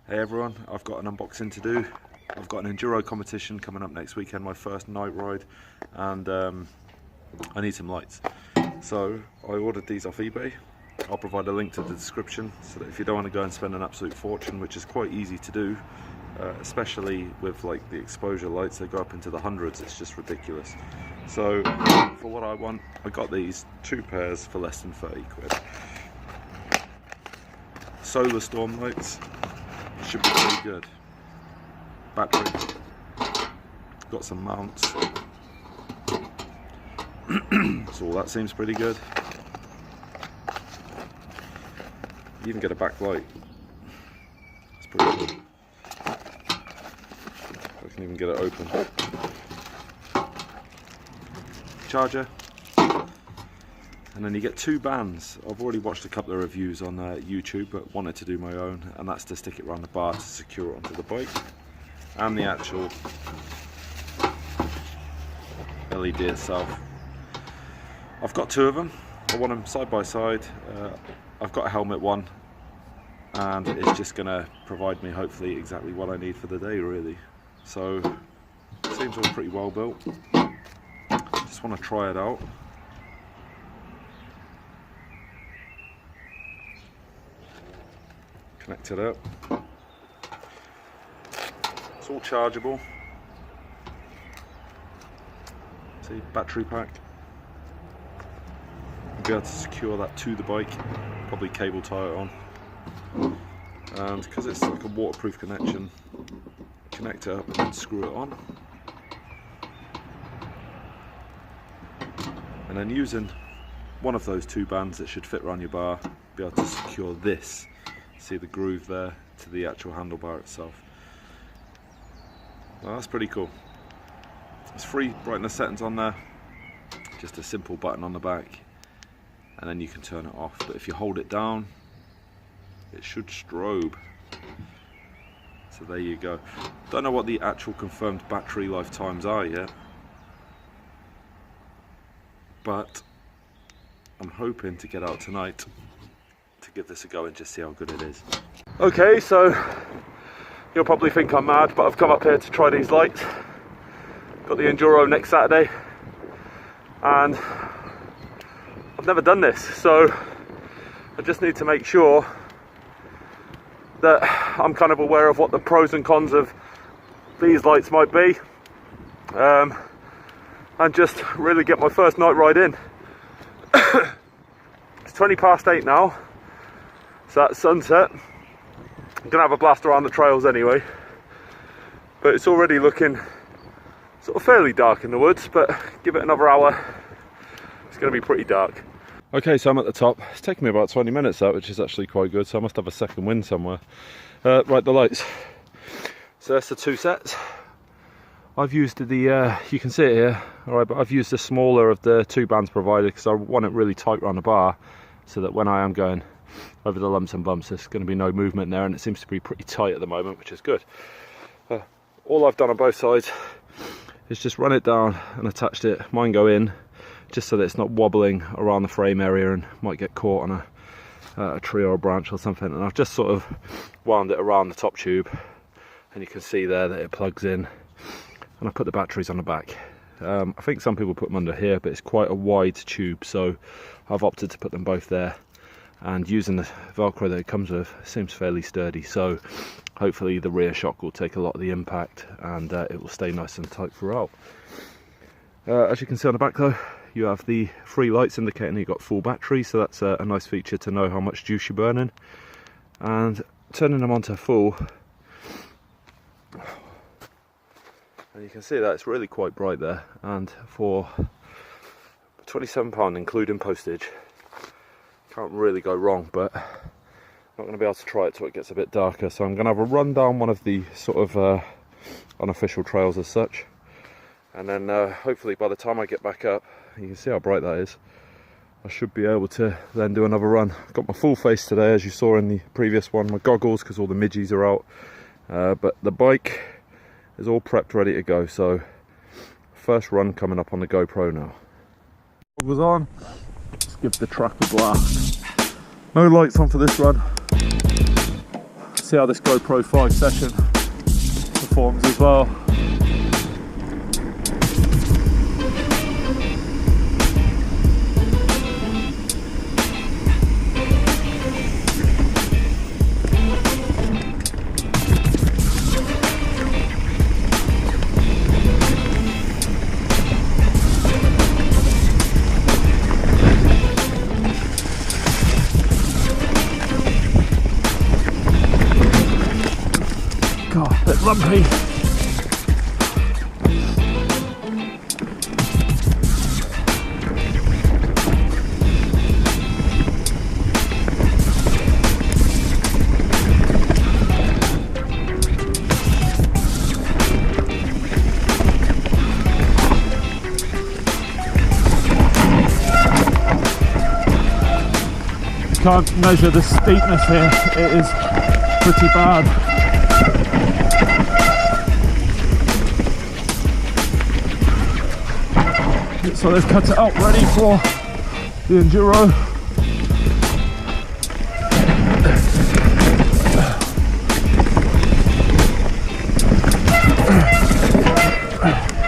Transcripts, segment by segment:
Hey everyone, I've got an unboxing to do. I've got an Enduro competition coming up next weekend, my first night ride, and I need some lights. So I ordered these off eBay. I'll provide a link to the description so that if you don't want to go and spend an absolute fortune, which is quite easy to do, especially with like the exposure lights, they go up into the hundreds, it's just ridiculous. So for what I want, I got these 2 pairs for less than 30 quid. Solarstorm lights. Should be pretty good. Battery. Got some mounts. So that seems pretty good. You even get a backlight. That's pretty cool. I can even get it open. Charger. And then you get 2 bands. I've already watched a couple of reviews on YouTube, but wanted to do my own, and that's to stick it around the bar to secure it onto the bike. And the actual LED itself. I've got 2 of them. I want them side by side. I've got a helmet one, and it's just going to provide me hopefully exactly what I need for the day, really. So it seems all pretty well built. Just want to try it out. Connect it up. It's all chargeable. See, battery pack. You'll be able to secure that to the bike, probably cable tie it on. And because it's like a waterproof connection, connect it up and then screw it on. And then using one of those 2 bands that should fit around your bar, be able to secure this. See the groove there to the actual handlebar itself. Well, that's pretty cool. There's 3 brightness settings on there, just a simple button on the back, and then you can turn it off. But if you hold it down, it should strobe. So there you go. Don't know what the actual confirmed battery lifetimes are yet, but I'm hoping to get out tonight to give this a go and just see how good it is. Okay, so you'll probably think I'm mad, but I've come up here to try these lights. Got the Enduro next Saturday, and I've never done this, so I just need to make sure that I'm kind of aware of what the pros and cons of these lights might be, and just really get my first night ride in. It's 20 past 8 now. So that's sunset. I'm gonna have a blast around the trails anyway, but it's already looking sort of fairly dark in the woods, but give it another hour, it's gonna be pretty dark. Okay, so I'm at the top. It's taken me about 20 minutes out, which is actually quite good, so I must have a second wind somewhere. Right, the lights. So that's the 2 sets. I've used the, you can see it here, alright, but I've used the smaller of the 2 bands provided because I want it really tight around the bar, so that when I am going over the lumps and bumps, there's going to be no movement there, and it seems to be pretty tight at the moment, which is good. All I've done on both sides is just run it down and attached it. Mine go in just so that it's not wobbling around the frame area and might get caught on a tree or a branch or something. And I've just sort of wound it around the top tube, and you can see there that it plugs in. And I put the batteries on the back. I think some people put them under here, but it's quite a wide tube, so I've opted to put them both there. And using the Velcro that it comes with, it seems fairly sturdy, so hopefully the rear shock will take a lot of the impact, and it will stay nice and tight throughout. As you can see on the back though, you have the 3 lights indicating you've got full battery, so that's a nice feature to know how much juice you're burning. And turning them onto full, and you can see that it's really quite bright there, and for £27 including postage, can't really go wrong, but I'm not going to be able to try it till it gets a bit darker, so I'm going to have a run down one of the sort of unofficial trails as such, and then hopefully by the time I get back up, you can see how bright that is, I should be able to then do another run. I've got my full face today, as you saw in the previous one, my goggles because all the midgies are out, but the bike is all prepped ready to go, so first run coming up on the GoPro now. Goggles on. Give the track a blast. No lights on for this run. see how this GoPro 5 session performs as well. God, a bit lumpy. Can't measure the steepness here, it is pretty bad. So let's cut it out, ready for the Enduro.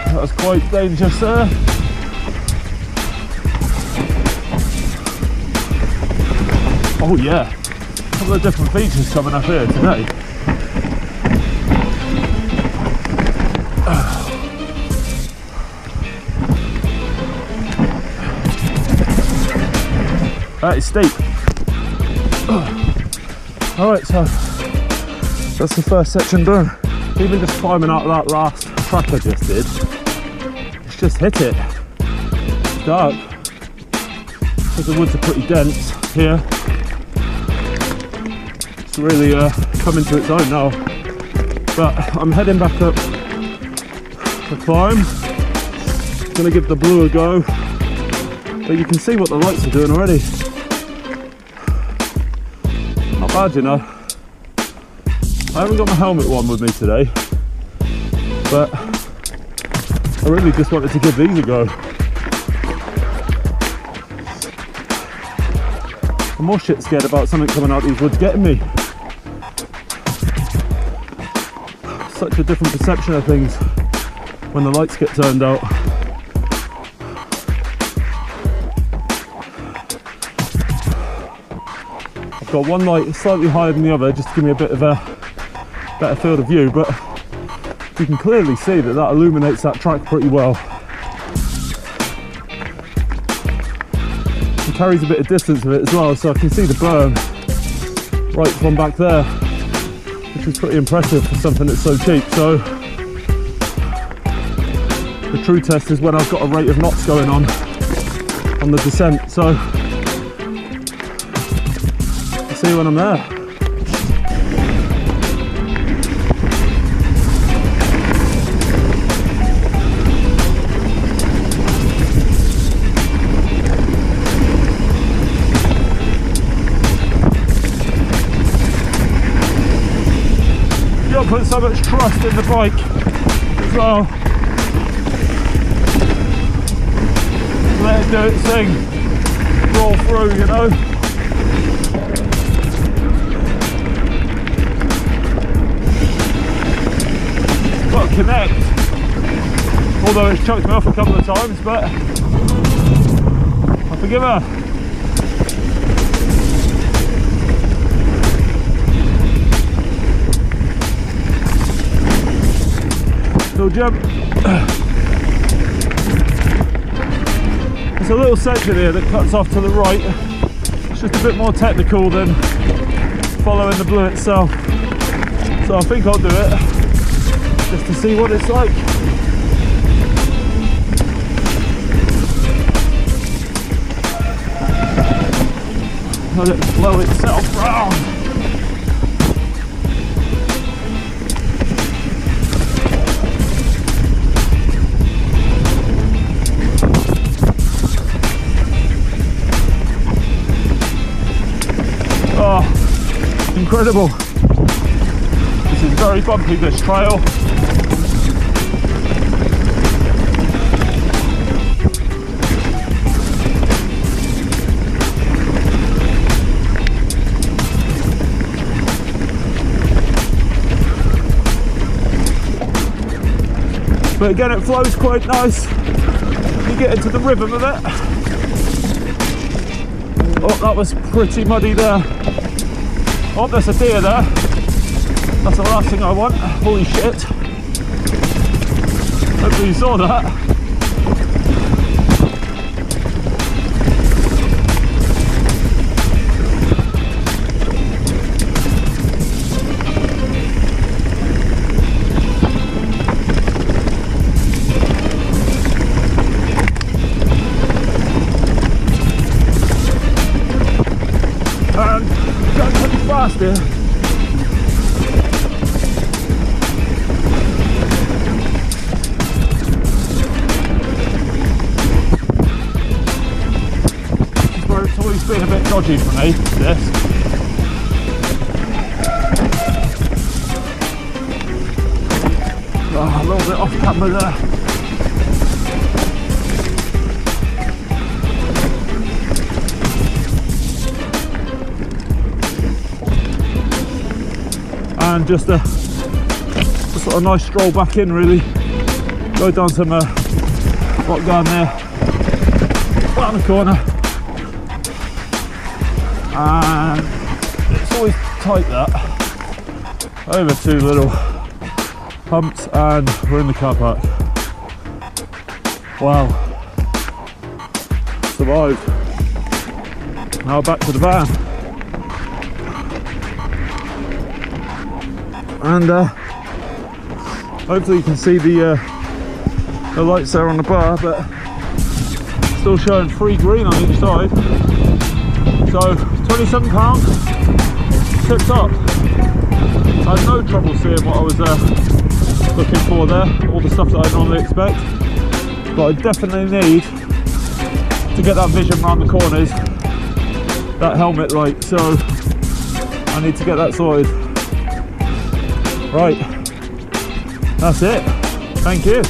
That was quite dangerous there. Oh yeah, a couple of different features coming up here today. That is steep. Alright, so that's the first section done. Even just climbing out that last track I just did, it's just hit it. It's dark. Because the woods are pretty dense here. It's really coming to its own now. But I'm heading back up the climb. Gonna give the blue a go. But you can see what the lights are doing already. Not bad, you know. I haven't got my helmet one with me today, but I really just wanted to give these a go. I'm more shit scared about something coming out these woods getting me. Such a different perception of things when the lights get turned out. I've got one light slightly higher than the other just to give me a bit of a better field of view, but you can clearly see that that illuminates that track pretty well. It carries a bit of distance with it as well, so I can see the berm right from back there, which is pretty impressive for something that's so cheap. So the true test is when I've got a rate of knots going on the descent. So see you when I'm there. You gotta put so much trust in the bike as well. Let it do its thing. Roll through, you know. Got to connect, although it's chucked me off a couple of times, but I forgive her. Little jump. There's a little section here that cuts off to the right. It's just a bit more technical than following the blue itself, so I think I'll do it just to see what it's like. Let it blow itself round. Oh, incredible. This is very bumpy, this trail. But again, it flows quite nice. You get into the rhythm of it. Oh, that was pretty muddy there. Oh, there's a deer there. That's the last thing I want. Holy shit. Hopefully you saw that. And going pretty fast here. It's always been a bit dodgy for me, this. Oh, a little bit off camera there. And just a sort of nice stroll back in, really. Go down some rock garden there, around the corner. And it's always tight, that. Over 2 little humps and we're in the car park. Wow. Survived. Now back to the van. And hopefully you can see the lights there on the bar, but still showing 3 green on each side. So £27, tip top. I had no trouble seeing what I was looking for there, all the stuff that I normally expect, but I definitely need to get that vision around the corners, that helmet light, so I need to get that sorted. Right, that's it. Thank you.